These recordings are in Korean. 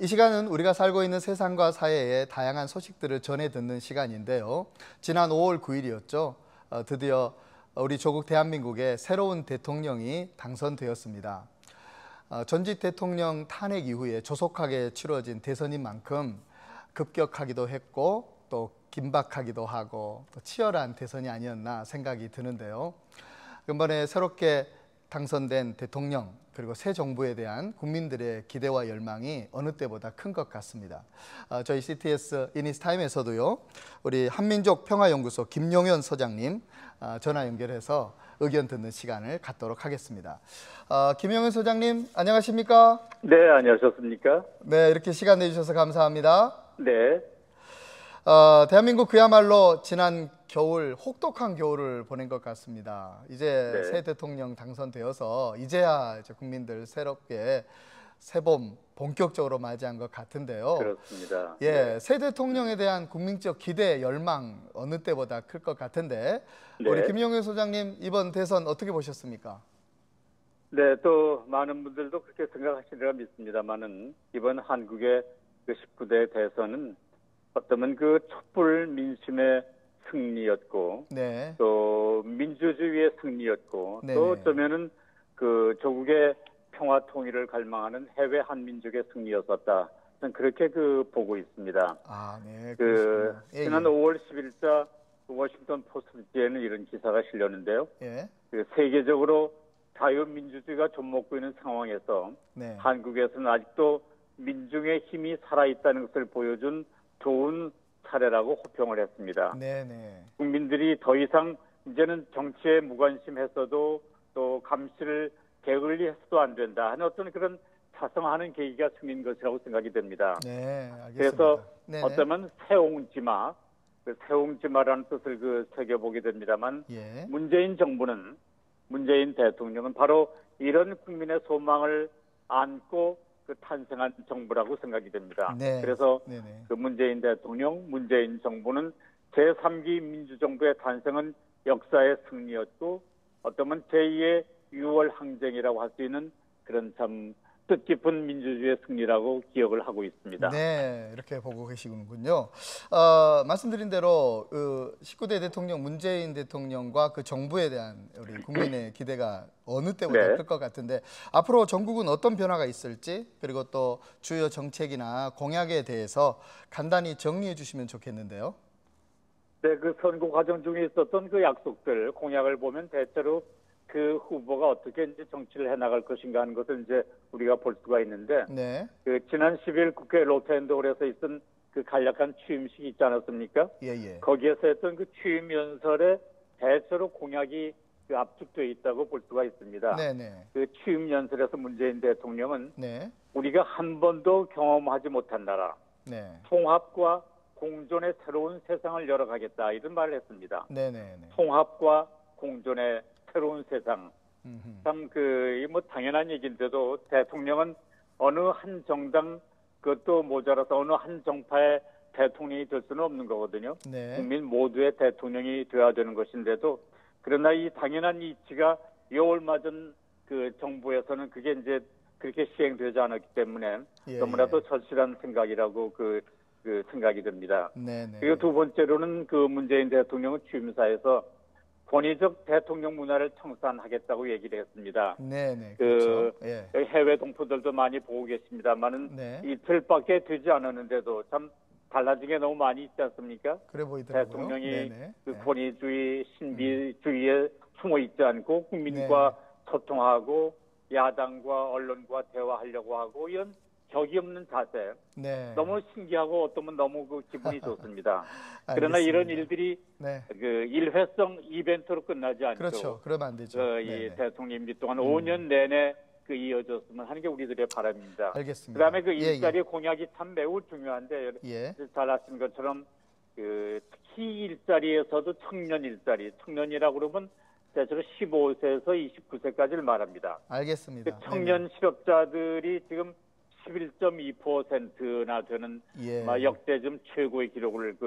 이 시간은 우리가 살고 있는 세상과 사회의 다양한 소식들을 전해 듣는 시간인데요. 지난 5월 9일이었죠. 드디어 우리 조국 대한민국의 새로운 대통령이 당선되었습니다. 전직 대통령 탄핵 이후에 조속하게 치러진 대선인 만큼 급격하기도 했고 또 긴박하기도 하고 또 치열한 대선이 아니었나 생각이 드는데요. 이번에 새롭게 당선된 대통령 그리고 새 정부에 대한 국민들의 기대와 열망이 어느 때보다 큰 것 같습니다. 저희 CTS 이니스타임에서도요, 우리 한민족 평화연구소 김용현 소장님 전화 연결해서 의견 듣는 시간을 갖도록 하겠습니다. 김용현 소장님 안녕하십니까? 네, 안녕하셨습니까? 네, 이렇게 시간 내주셔서 감사합니다. 네. 대한민국 그야말로 지난 겨울 혹독한 겨울을 보낸 것 같습니다. 이제 네. 새 대통령 당선되어서 이제야 이제 국민들 새롭게 새봄 본격적으로 맞이한 것 같은데요. 그렇습니다. 예, 네. 새 대통령에 대한 국민적 기대, 열망 어느 때보다 클 것 같은데 네. 우리 김용현 소장님 이번 대선 어떻게 보셨습니까? 네, 또 많은 분들도 그렇게 생각하시리라 믿습니다만은 이번 한국의 그 19대 대선은 어쩌면 그 촛불 민심의 승리였고, 네. 또 민주주의의 승리였고, 네네. 또 어쩌면은 그 조국의 평화 통일을 갈망하는 해외 한민족의 승리였었다. 저는 그렇게 보고 있습니다. 아, 네. 그 예, 지난 예. 5월 10일자 워싱턴 포스트지에는 이런 기사가 실렸는데요. 예. 그 세계적으로 자유민주주의가 좀먹고 있는 상황에서 네. 한국에서는 아직도 민중의 힘이 살아있다는 것을 보여준 좋은 사례라고 호평을 했습니다. 네네. 국민들이 더 이상 이제는 정치에 무관심했어도 또 감시를 게을리 했어도 안 된다 하는 어떤 그런 자성하는 계기가 생긴 것이라고 생각이 됩니다. 네, 알겠습니다. 그래서 네네. 어쩌면 새옹지마, 그 새옹지마라는 뜻을 새겨보게 됩니다만 예. 문재인 정부는 문재인 대통령은 바로 이런 국민의 소망을 안고 탄생한 정부라고 생각이 됩니다. 네. 그래서 네네. 그 문재인 대통령, 문재인 정부는 제3기 민주정부의 탄생은 역사의 승리였고 어쩌면 제2의 6월 항쟁이라고 할 수 있는 그런 참 뜻깊은 민주주의의 승리라고 기억을 하고 있습니다. 네, 이렇게 보고 계시군요. 말씀드린 대로 19대 대통령 문재인 대통령과 그 정부에 대한 우리 국민의 기대가 어느 때보다 네. 클 것 같은데 앞으로 전국은 어떤 변화가 있을지 그리고 또 주요 정책이나 공약에 대해서 간단히 정리해 주시면 좋겠는데요. 네, 그 선거 과정 중에 있었던 그 약속들, 공약을 보면 대체로 그 후보가 어떻게 이제 정치를 해나갈 것인가 하는 것을 이제 우리가 볼 수가 있는데, 네. 그 지난 10일 국회 로텐도홀에서 있던 그 간략한 취임식이 있지 않았습니까? 예. 거기에서 했던 그 취임 연설에 대체로 공약이 그 압축되어 있다고 볼 수가 있습니다. 네네. 그 취임 연설에서 문재인 대통령은 네. 우리가 한 번도 경험하지 못한 나라, 네. 통합과 공존의 새로운 세상을 열어가겠다 이런 말을 했습니다. 네네. 통합과 공존의 새로운 세상. 음흠. 참 뭐 당연한 얘기인데도 대통령은 어느 한 정당 그것도 모자라서 어느 한 정파의 대통령이 될 수는 없는 거거든요. 네. 국민 모두의 대통령이 되어야 되는 것인데도 그러나 이 당연한 이치가 6월 맞은 그 정부에서는 그게 이제 그렇게 시행되지 않았기 때문에 너무나도 절실한 생각이라고 그 생각이 듭니다. 네네. 그리고 두 번째로는 그 문재인 대통령은 취임사에서 권위적 대통령 문화를 청산하겠다고 얘기를 했습니다. 네네. 그 그렇죠. 예. 해외 동포들도 많이 보고 계십니다만은 네. 이틀밖에 되지 않았는데도 참 달라진 게 너무 많이 있지 않습니까? 그래 보이더라고요. 대통령이 네네. 그 네. 권위주의, 신비주의에 숨어 있지 않고 국민과 소통하고 야당과 언론과 대화하려고 하고 이런 격이 없는 자세. 네. 너무 신기하고 어쩌면 너무 그 기분이 좋습니다. 그러나 알겠습니다. 이런 일들이 네. 그 일회성 이벤트로 끝나지 않고 그렇죠. 그러면 안 되죠. 이 네네. 대통령 임기 동안 5년 내내 이어졌으면 하는 게 우리들의 바람입니다. 알겠습니다. 그다음에 그 예, 일자리 공약이 참 매우 중요한데 예. 잘 아시는 것처럼 그 특히 일자리에서도 청년 일자리, 청년이라고 그러면 대체로 15세에서 29세까지를 말합니다. 알겠습니다. 그 청년 실업자들이 지금 11.2%나 되는 예. 역대 좀 최고의 기록을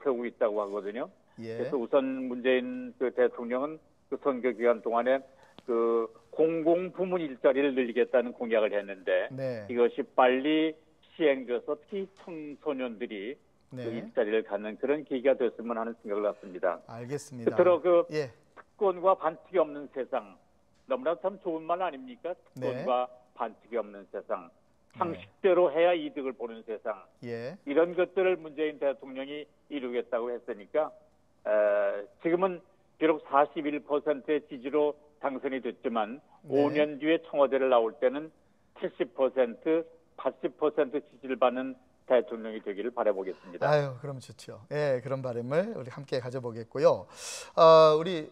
세우고 있다고 하거든요. 예. 그래서 우선 문재인 대통령은 그 선거 기간 동안에 그 공공부문 일자리를 늘리겠다는 공약을 했는데 네. 이것이 빨리 시행돼서 특히 청소년들이 네. 그 일자리를 갖는 그런 계기가 됐으면 하는 생각을 갖습니다. 알겠습니다. 끝으로 그 예. 특권과 반칙이 없는 세상, 너무나 참 좋은 말 아닙니까? 특권과 반칙이 없는 세상, 상식대로 해야 이득을 보는 세상, 예. 이런 것들을 문재인 대통령이 이루겠다고 했으니까 지금은 비록 41%의 지지로 당선이 됐지만 네. 5년 뒤에 청와대를 나올 때는 70%, 80% 지지를 받는 대통령이 되기를 바라보겠습니다. 아유, 그럼 좋죠. 예, 그런 바람을 우리 함께 가져보겠고요. 우리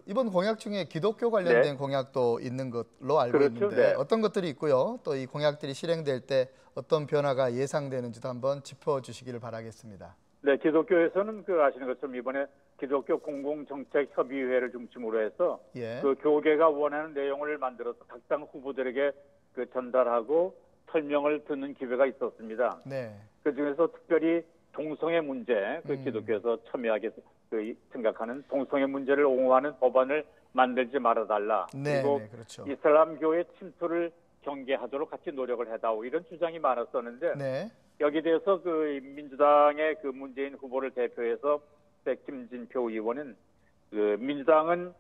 이번 공약 중에 기독교 관련된 네. 공약도 있는 걸로 알고 그렇죠. 있는데 네. 어떤 것들이 있고요. 또 이 공약들이 실행될 때 어떤 변화가 예상되는지도 한번 짚어주시기를 바라겠습니다. 네, 기독교에서는 그 아시는 것처럼 이번에 기독교 공공정책협의회를 중심으로 해서 예. 그 교계가 원하는 내용을 만들어서 각 당 후보들에게 그 전달하고 설명을 듣는 기회가 있었습니다. 네. 그 중에서 특별히 동성애 문제, 그 기독교에서 첨예하게 생각하는 동성애 문제를 옹호하는 법안을 만들지 말아달라. 네, 그리고 네, 그렇죠. 이슬람교의 침투를 경계하도록 같이 노력을 해다오. 이런 주장이 많았었는데 네. 여기 대해서 그 민주당의 그 문재인 후보를 대표해서 김진표 의원은 그 민주당은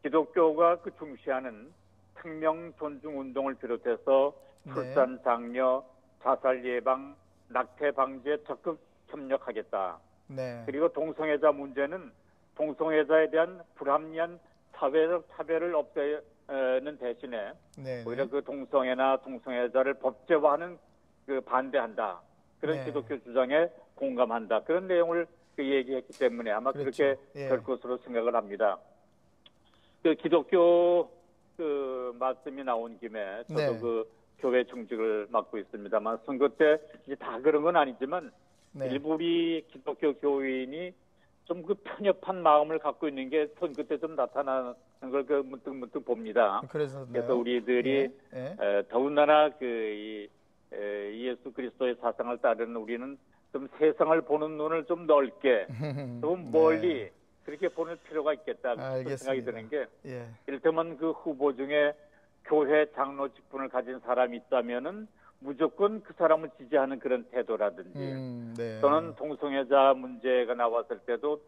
기독교가 그 중시하는 생명 존중 운동을 비롯해서 출산, 장려, 자살 예방, 낙태 방지에 적극 협력하겠다. 네. 그리고 동성애자 문제는 동성애자에 대한 불합리한 사회적 차별을 없애는 대신에 네. 오히려 그 동성애나 동성애자를 법제화하는 그 반대한다. 그런 네. 기독교 주장에 공감한다. 그런 내용을 그 얘기했기 때문에 아마 그렇죠. 그렇게 예. 될 것으로 생각을 합니다. 그 기독교 그 말씀이 나온 김에 저도 네. 그 교회 중직을 맡고 있습니다만 선거 때 이제 다 그런 건 아니지만 네. 일부 우리 기독교 교인이 좀 그 편협한 마음을 갖고 있는 게 선거 때 좀 나타나는 걸 그 문득 봅니다. 그래서 우리들이 예. 더군다나 그 예수 그리스도의 사상을 따르는 우리는 좀 세상을 보는 눈을 좀 넓게 좀 멀리 그렇게 보는 필요가 있겠다. 그런 생각이 드는 게 예. 이를테면 그 후보 중에 교회 장로 직분을 가진 사람이 있다면은 무조건 그 사람을 지지하는 그런 태도라든지 네. 또는 동성애자 문제가 나왔을 때도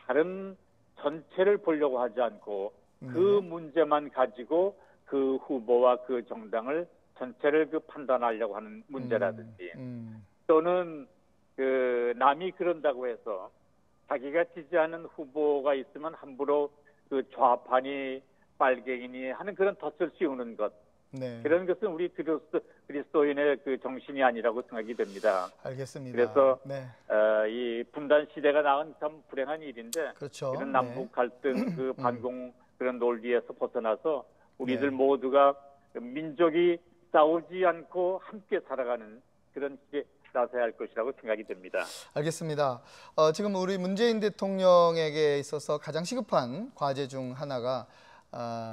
다른 전체를 보려고 하지 않고 그 문제만 가지고 그 후보와 그 정당을 전체를 그 판단하려고 하는 문제라든지 또는 그 남이 그런다고 해서 자기가 지지하는 후보가 있으면 함부로 그 좌파니 빨갱이니 하는 그런 덫을 씌우는 것. 네. 그런 것은 우리 그리스도인의 그 정신이 아니라고 생각이 됩니다. 알겠습니다. 그래서 네. 이 분단 시대가 낳은 참 불행한 일인데 그렇죠. 이런 남북 갈등 그 반공 그런 논리에서 벗어나서 우리들 네. 모두가 민족이 싸우지 않고 함께 살아가는 그런 길에 나서야 할 것이라고 생각이 됩니다. 알겠습니다. 지금 우리 문재인 대통령에게 있어서 가장 시급한 과제 중 하나가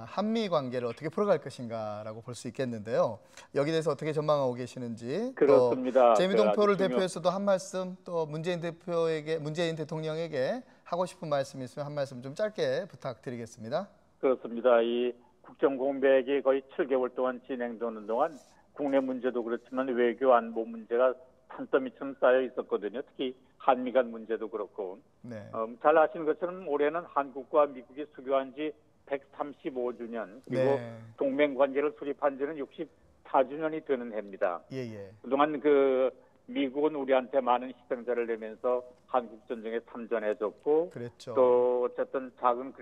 한미 관계를 어떻게 풀어갈 것인가라고 볼 수 있겠는데요. 여기 대해서 어떻게 전망하고 계시는지, 그렇습니다. 또 재미동표를 대표해서도 한 말씀, 또 문재인 대통령에게 하고 싶은 말씀이 있으면 한 말씀 좀 짧게 부탁드리겠습니다. 그렇습니다. 이 국정 공백이 거의 7개월 동안 진행되는 동안 국내 문제도 그렇지만 외교 안보 문제가 산더미처럼 쌓여 있었거든요. 특히 한미 간 문제도 그렇고. 네. 잘 아시는 것처럼 올해는 한국과 미국이 수교한 지 135주년 그리고 동맹 관계를 수립한 지는 64주년이 되는 해입니다. 예. 그동안 그 미국은 우리한테 많은 희생자를 내면서 한국 전쟁에 참전해줬고, 그랬죠. 또 어쨌든 작은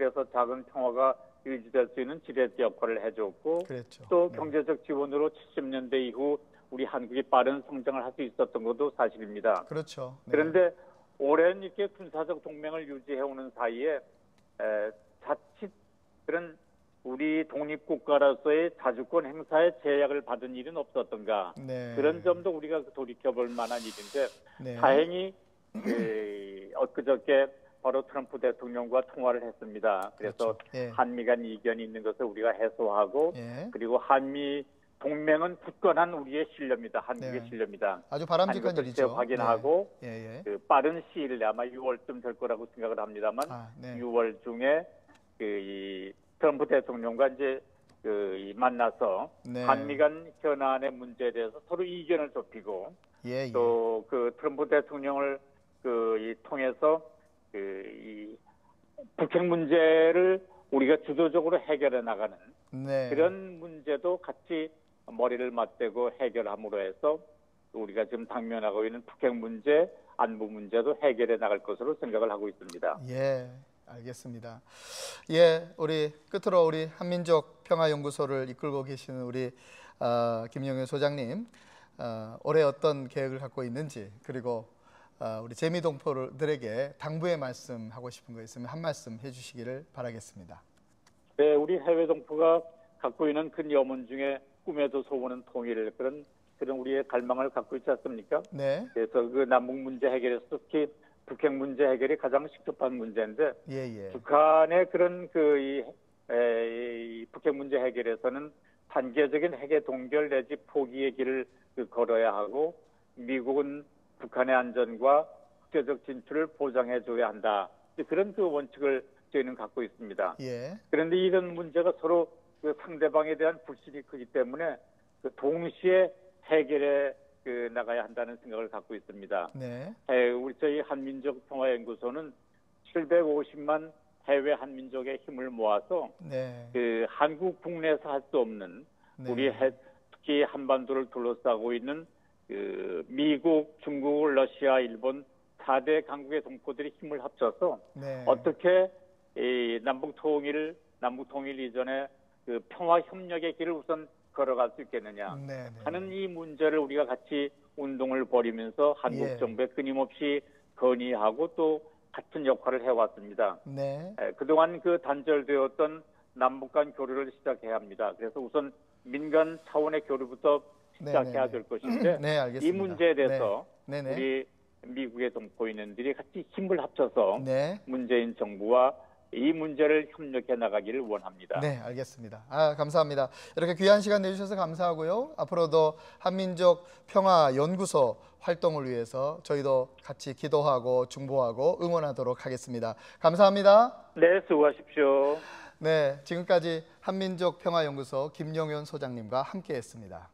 평화가 유지될 수 있는 지렛대 역할을 해줬고, 그랬죠. 또 경제적 지원으로 70년대 이후 우리 한국이 빠른 성장을 할 수 있었던 것도 사실입니다. 그렇죠. 네. 그런데 오랜 이렇게 군사적 동맹을 유지해오는 사이에 자칫 그런 우리 독립국가로서의 자주권 행사에 제약을 받은 일은 없었던가. 네. 그런 점도 우리가 돌이켜볼 만한 일인데 네. 다행히 엊그저께 바로 트럼프 대통령과 통화를 했습니다. 그래서 그렇죠. 예. 한미 간 이견이 있는 것을 우리가 해소하고 예. 그리고 한미 동맹은 굳건한 우리의 신뢰입니다. 한국의 네. 신뢰입니다. 아주 바람직한 일이죠. 확인하고 네. 그 빠른 시일 내에 아마 6월쯤 될 거라고 생각을 합니다만 6월 중에 이 트럼프 대통령과 이제 이 만나서 네. 한미 간 현안의 문제에 대해서 서로 이견을 좁히고 예, 예. 또 그 트럼프 대통령을 이 통해서 이 북핵 문제를 우리가 주도적으로 해결해 나가는 네. 그런 문제도 같이 머리를 맞대고 해결함으로 해서 우리가 지금 당면하고 있는 북핵 문제, 안보 문제도 해결해 나갈 것으로 생각을 하고 있습니다. 예, 알겠습니다. 예, 우리 끝으로 우리 한민족 평화연구소를 이끌고 계시는 우리 김영현 소장님, 올해 어떤 계획을 갖고 있는지, 그리고 우리 재미동포들에게 당부의 말씀 하고 싶은 거 있으면 한 말씀 해주시기를 바라겠습니다. 네, 우리 해외 동포가 갖고 있는 큰 염원 중에 꿈에도 소원은 통일, 그런 우리의 갈망을 갖고 있지 않습니까? 네, 그래서 그 남북 문제 해결에서 특히 북핵 문제 해결이 가장 시급한 문제인데 예, 예. 북한의 그런 이 북핵 문제 해결에서는 단계적인 핵의 동결 내지 포기의 길을 걸어야 하고 미국은 북한의 안전과 국제적 진출을 보장해 줘야 한다. 그런 원칙을 저희는 갖고 있습니다. 예, 그런데 이런 문제가 서로 상대방에 대한 불신이 크기 때문에 동시에 해결해 나가야 한다는 생각을 갖고 있습니다. 네, 우리 저희 한민족 평화연구소는 750만 해외 한민족의 힘을 모아서 네, 한국 국내에서 할 수 없는 네. 우리 특히 한반도를 둘러싸고 있는 미국, 중국, 러시아, 일본 4대 강국의 동포들이 힘을 합쳐서 네. 어떻게 이 남북 통일 이전에 평화 협력의 길을 우선 걸어갈 수 있겠느냐 네, 네. 하는 이 문제를 우리가 같이 운동을 벌이면서 한국 예. 정부에 끊임없이 건의하고 또 같은 역할을 해왔습니다. 네, 그동안 단절되었던 남북 간 교류를 시작해야 합니다. 그래서 우선 민간 차원의 교류부터 시작해야 될 것인데 네, 알겠습니다. 이 문제에 대해서 네, 네, 네. 우리 미국의 동포인들이 같이 힘을 합쳐서 네. 문재인 정부와 이 문제를 협력해 나가기를 원합니다. 네, 알겠습니다. 감사합니다. 이렇게 귀한 시간 내주셔서 감사하고요. 앞으로도 한민족 평화연구소 활동을 위해서 저희도 같이 기도하고 중보하고 응원하도록 하겠습니다. 감사합니다. 네, 수고하십시오. 네, 지금까지 한민족 평화연구소 김영현 소장님과 함께했습니다.